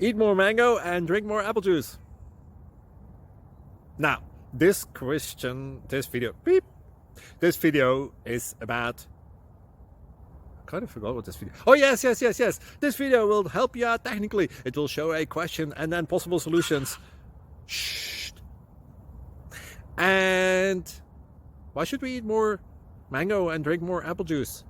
Eat more mango and drink more apple juice. Now, this video is about, I kind of forgot what this video. Oh yes. This video will help you out technically. It will show a question and then possible solutions. Shh. And why should we eat more mango and drink more apple juice?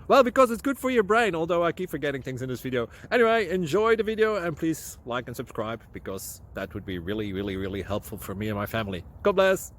Well, because it's good for your brain, although I keep forgetting things in this video. Anyway, enjoy the video and please like and subscribe, because that would be really helpful for me and my family. God bless!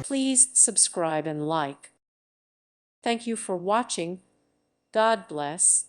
Please subscribe and like. Thank you for watching. God bless.